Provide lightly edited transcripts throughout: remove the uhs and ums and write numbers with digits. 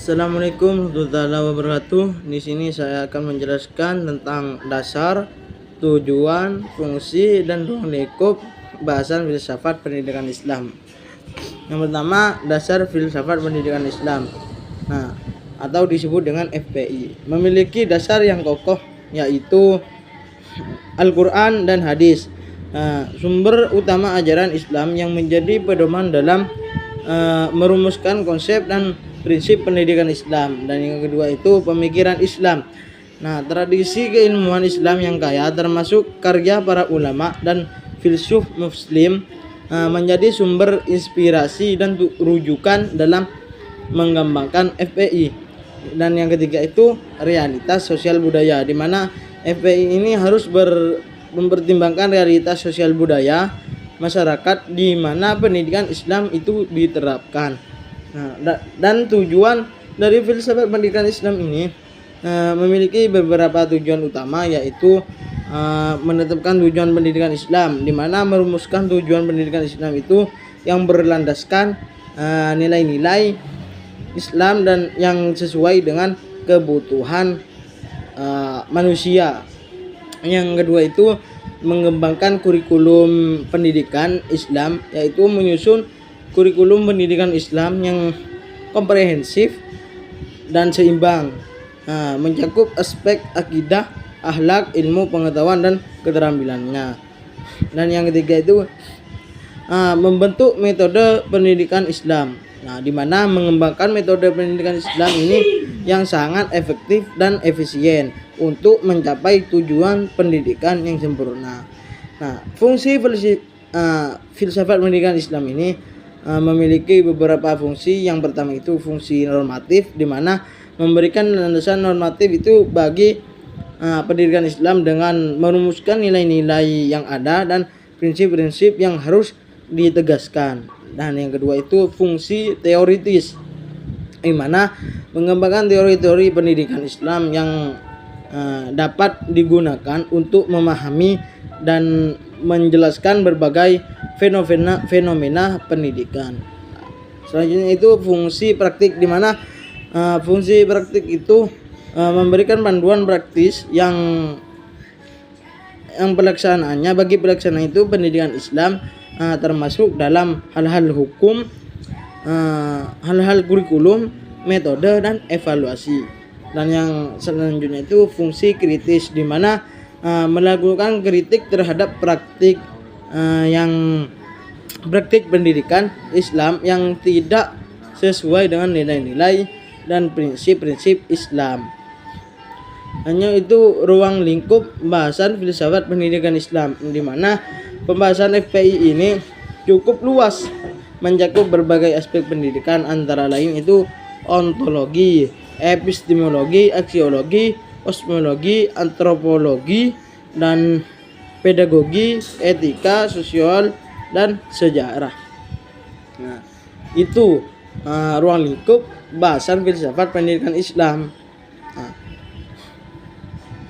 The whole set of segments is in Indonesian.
Assalamualaikum warahmatullahi wabarakatuh. Di sini saya akan menjelaskan tentang dasar, tujuan, fungsi, dan ruang lingkup bahasan filsafat pendidikan Islam. Yang pertama, dasar filsafat pendidikan Islam. Atau disebut dengan FPI. Memiliki dasar yang kokoh, yaitu Al-Quran dan hadis. Sumber utama ajaran Islam yang menjadi pedoman dalam merumuskan konsep dan prinsip pendidikan Islam. Dan yang kedua itu pemikiran Islam. Tradisi keilmuan Islam yang kaya termasuk karya para ulama dan filsuf muslim menjadi sumber inspirasi dan rujukan dalam mengembangkan FPI. Dan yang ketiga itu realitas sosial budaya, di mana FPI ini harus mempertimbangkan realitas sosial budaya masyarakat di mana pendidikan Islam itu diterapkan. Dan tujuan dari filsafat pendidikan Islam ini memiliki beberapa tujuan utama, yaitu menetapkan tujuan pendidikan Islam, di mana merumuskan tujuan pendidikan Islam itu yang berlandaskan nilai-nilai Islam dan yang sesuai dengan kebutuhan manusia. Yang kedua itu mengembangkan kurikulum pendidikan Islam, yaitu menyusun kurikulum pendidikan Islam yang komprehensif dan seimbang, mencakup aspek akidah, akhlak, ilmu, pengetahuan, dan keterampilannya. Dan yang ketiga itu membentuk metode pendidikan Islam, di mana mengembangkan metode pendidikan Islam ini yang sangat efektif dan efisien untuk mencapai tujuan pendidikan yang sempurna. Fungsi filsafat pendidikan Islam ini memiliki beberapa fungsi. Yang pertama itu fungsi normatif, di mana memberikan landasan normatif itu bagi pendidikan Islam dengan merumuskan nilai-nilai yang ada dan prinsip-prinsip yang harus ditegaskan. Dan yang kedua itu fungsi teoritis, di mana mengembangkan teori-teori pendidikan Islam yang dapat digunakan untuk memahami dan menjelaskan berbagai fenomena pendidikan. Selanjutnya itu fungsi praktik, di mana fungsi praktik itu memberikan panduan praktis yang pelaksanaannya bagi pelaksanaan itu pendidikan Islam, termasuk dalam hal-hal hukum, hal-hal kurikulum, metode, dan evaluasi. Dan yang selanjutnya itu fungsi kritis, di mana melakukan kritik terhadap praktik pendidikan Islam yang tidak sesuai dengan nilai-nilai dan prinsip-prinsip Islam. Hanya itu ruang lingkup pembahasan filsafat pendidikan Islam, di mana pembahasan FPI ini cukup luas, mencakup berbagai aspek pendidikan, antara lain itu ontologi, epistemologi, aksiologi, kosmologi, antropologi, dan pedagogi, etika, sosial, dan sejarah. Itu ruang lingkup bahasan filsafat pendidikan Islam.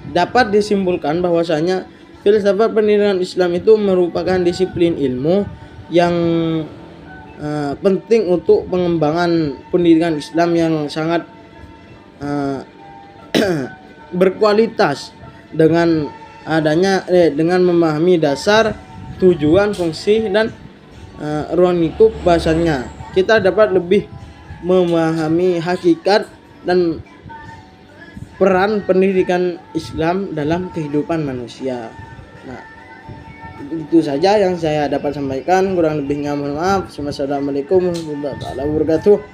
Dapat disimpulkan bahwasanya filsafat pendidikan Islam itu merupakan disiplin ilmu yang penting untuk pengembangan pendidikan Islam yang sangat berkualitas, dengan memahami dasar, tujuan, fungsi, dan ruang lingkup bahasanya, kita dapat lebih memahami hakikat dan peran pendidikan Islam dalam kehidupan manusia. Itu saja yang saya dapat sampaikan, kurang lebihnya mohon maaf. Wassalamualaikum warahmatullahi wabarakatuh.